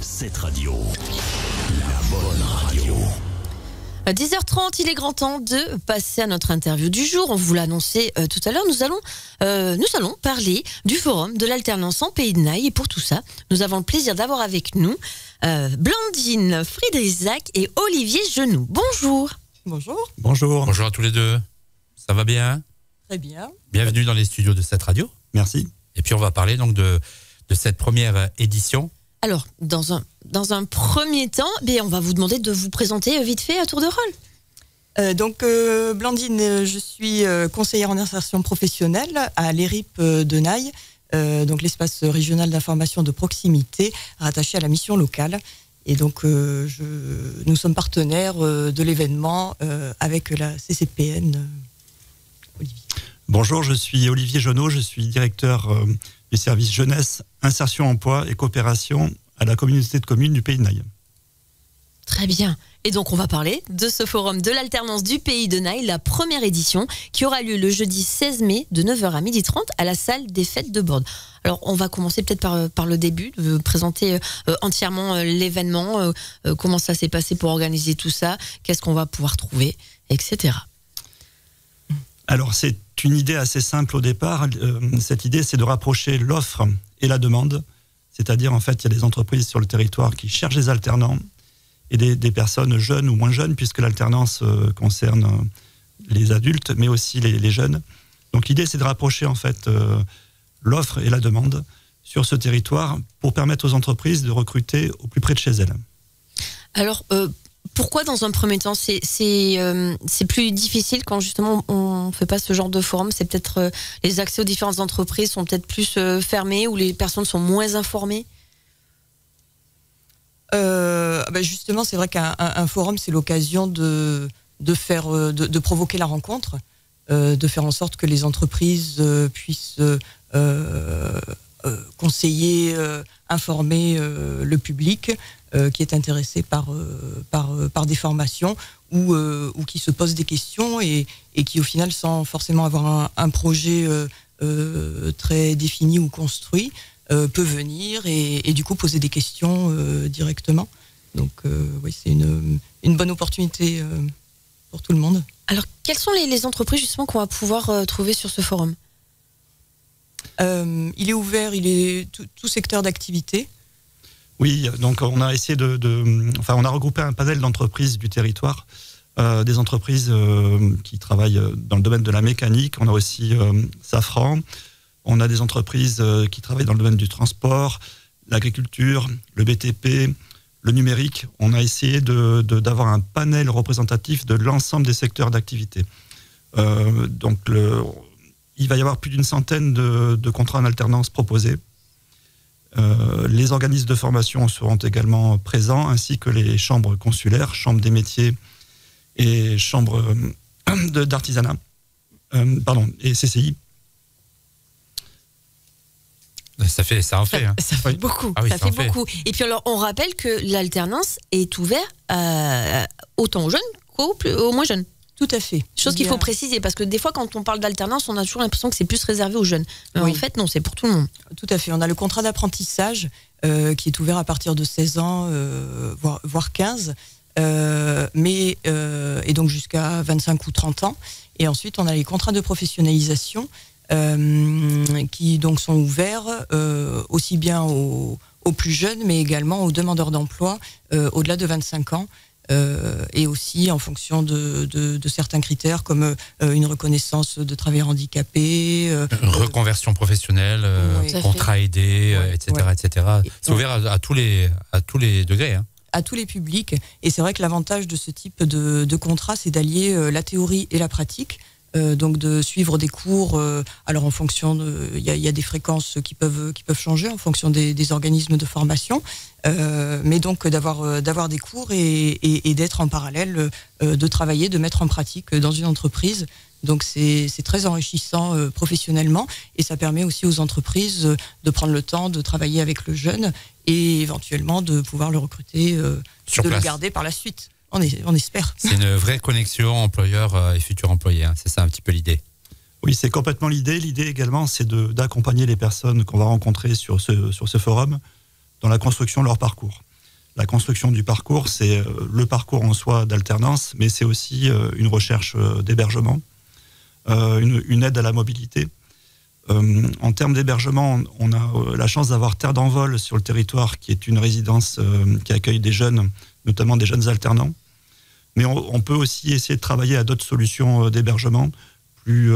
Cette radio, la bonne radio. À 10h30, il est grand temps de passer à notre interview du jour. On vous l'a annoncé tout à l'heure. Nous allons parler du forum de l'alternance en Pays de Naï. Et pour tout ça, nous avons le plaisir d'avoir avec nous Blandine Friedrichshack et Olivier Genoux. Bonjour. Bonjour. Bonjour. Bonjour à tous les deux. Ça va bien? Très bien. Bienvenue dans les studios de cette radio. Merci. Et puis on va parler donc de cette première édition. Alors, dans un premier temps, on va vous demander de vous présenter vite fait à tour de rôle. Blandine, je suis conseillère en insertion professionnelle à l'ERIP de Naï, donc l'espace régional d'information de proximité rattaché à la mission locale. Et donc, nous sommes partenaires de l'événement avec la CCPN. Olivier. Bonjour, je suis Olivier Genoux, je suis directeur du service jeunesse, insertion emploi et coopération à la communauté de communes du Pays de Naï. Très bien. Et donc, on va parler de ce forum de l'alternance du Pays de Naï, la première édition, qui aura lieu le jeudi 16 mai de 9h à 12h30 à la salle des fêtes de Bordes. Alors, on va commencer peut-être par le début, de présenter entièrement l'événement, comment ça s'est passé pour organiser tout ça, qu'est-ce qu'on va pouvoir trouver, etc. Alors, c'est une idée assez simple au départ. Cette idée, c'est de rapprocher l'offre et la demande. C'est-à-dire, en fait, il y a des entreprises sur le territoire qui cherchent des alternants et des personnes jeunes ou moins jeunes, puisque l'alternance concerne les adultes, mais aussi les jeunes. Donc, l'idée, c'est de rapprocher, en fait, l'offre et la demande sur ce territoire pour permettre aux entreprises de recruter au plus près de chez elles. Alors, pourquoi dans un premier temps c'est plus difficile quand justement on ne fait pas ce genre de forum? C'est peut-être les accès aux différentes entreprises sont peut-être plus fermés ou les personnes sont moins informées? Justement, c'est vrai qu'un forum, c'est l'occasion de provoquer la rencontre, de faire en sorte que les entreprises puissent conseiller, informer le public qui est intéressé par des formations ou qui se pose des questions et qui au final, sans forcément avoir un projet très défini ou construit, peut venir et du coup poser des questions directement. Donc oui, c'est une bonne opportunité pour tout le monde. Alors, quelles sont les entreprises justement qu'on va pouvoir trouver sur ce forum? Il est ouvert, il est tout secteur d'activité. Oui, donc on a essayé on a regroupé un panel d'entreprises du territoire, des entreprises qui travaillent dans le domaine de la mécanique. On a aussi Safran. On a des entreprises qui travaillent dans le domaine du transport, l'agriculture, le BTP, le numérique. On a essayé d'avoir un panel représentatif de l'ensemble des secteurs d'activité. Il va y avoir plus d'une centaine de contrats en alternance proposés. Les organismes de formation seront également présents, ainsi que les chambres consulaires, chambres des métiers et chambres d'artisanat, et CCI. Ça en fait. Ça fait beaucoup. Ah oui, ça fait beaucoup. Et puis alors, on rappelle que l'alternance est ouverte autant aux jeunes qu'aux moins jeunes. Tout à fait. Chose qu'il faut préciser, parce que des fois, quand on parle d'alternance, on a toujours l'impression que c'est plus réservé aux jeunes. Mais en fait, non, c'est pour tout le monde. Tout à fait. On a le contrat d'apprentissage qui est ouvert à partir de 16 ans, voire 15, et donc jusqu'à 25 ou 30 ans. Et ensuite, on a les contrats de professionnalisation qui donc sont ouverts aussi bien aux plus jeunes, mais également aux demandeurs d'emploi au-delà de 25 ans. Et aussi en fonction de certains critères comme une reconnaissance de travailleur handicapé, reconversion professionnelle, contrat aidé, etc. etc. C'est ouvert à tous les degrés. Hein. À tous les publics. Et c'est vrai que l'avantage de ce type de contrat, c'est d'allier la théorie et la pratique. Donc de suivre des cours, alors en fonction il y a des fréquences qui peuvent changer en fonction des organismes de formation, mais donc d'avoir des cours et d'être en parallèle, de travailler, de mettre en pratique dans une entreprise. Donc c'est très enrichissant professionnellement et ça permet aussi aux entreprises de prendre le temps de travailler avec le jeune et éventuellement de pouvoir le recruter, de le garder par la suite. On espère. C'est une vraie connexion employeur et futur employé, hein. C'est ça un petit peu l'idée. Oui, c'est complètement l'idée. L'idée également, c'est d'accompagner les personnes qu'on va rencontrer sur ce forum dans la construction de leur parcours. la construction du parcours, c'est le parcours en soi d'alternance, mais c'est aussi une recherche d'hébergement, une aide à la mobilité. En termes d'hébergement, on a la chance d'avoir Terre d'Envol sur le territoire, qui est une résidence qui accueille des jeunes, notamment des jeunes alternants. Mais on peut aussi essayer de travailler à d'autres solutions d'hébergement, plus,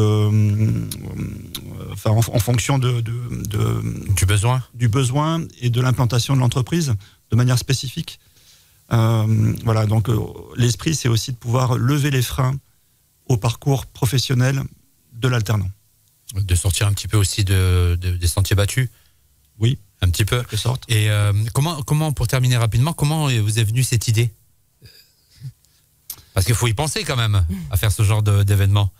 en fonction du besoin et de l'implantation de l'entreprise, de manière spécifique. Voilà, donc l'esprit, c'est aussi de pouvoir lever les freins au parcours professionnel de l'alternant. De sortir un petit peu aussi des sentiers battus. Oui, un petit peu. En quelque sorte. Et comment, pour terminer rapidement, comment vous est venue cette idée? Parce qu'il faut y penser quand même, à faire ce genre d'événement.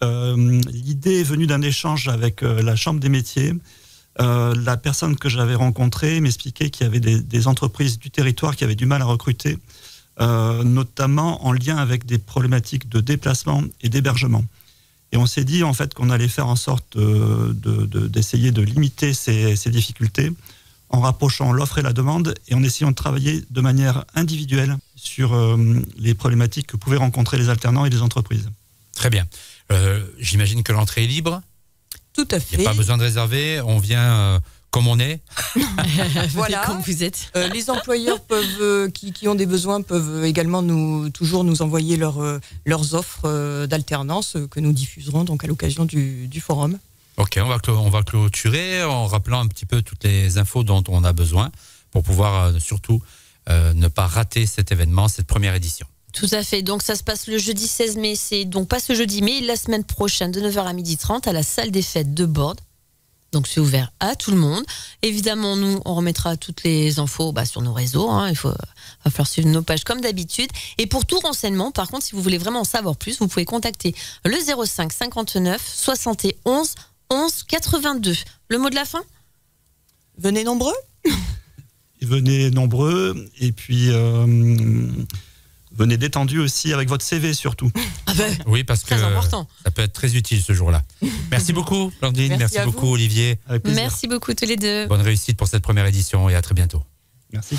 L'idée est venue d'un échange avec la Chambre des métiers. La personne que j'avais rencontrée m'expliquait qu'il y avait des entreprises du territoire qui avaient du mal à recruter, notamment en lien avec des problématiques de déplacement et d'hébergement. Et on s'est dit en fait qu'on allait faire en sorte d'essayer de limiter ces difficultés en rapprochant l'offre et la demande et en essayant de travailler de manière individuelle sur les problématiques que pouvaient rencontrer les alternants et les entreprises. Très bien. J'imagine que l'entrée est libre. Tout à fait. Il n'y a pas besoin de réserver, on vient comme on est. Voilà. Comme vous êtes. Les employeurs qui ont des besoins peuvent également toujours nous envoyer leurs offres d'alternance que nous diffuserons donc à l'occasion du forum. Ok, on va clôturer en rappelant un petit peu toutes les infos dont on a besoin pour pouvoir surtout ne pas rater cet événement, cette première édition. Tout à fait. Donc, ça se passe le jeudi 16 mai. C'est donc pas ce jeudi, mais la semaine prochaine, de 9h à 12h30, à la salle des fêtes de Bordes. Donc, c'est ouvert à tout le monde. Évidemment, nous, on remettra toutes les infos sur nos réseaux. Il va falloir suivre nos pages comme d'habitude. Et pour tout renseignement, par contre, si vous voulez vraiment en savoir plus, vous pouvez contacter le 05 59 71 11 82. Le mot de la fin ? Venez nombreux. Venez nombreux. Et puis... venez détendu aussi avec votre CV surtout. Oui, parce que important. Ça peut être très utile ce jour-là. Merci beaucoup, Blandine. Merci beaucoup, Olivier. Merci beaucoup tous les deux. Bonne réussite pour cette première édition et à très bientôt. Merci.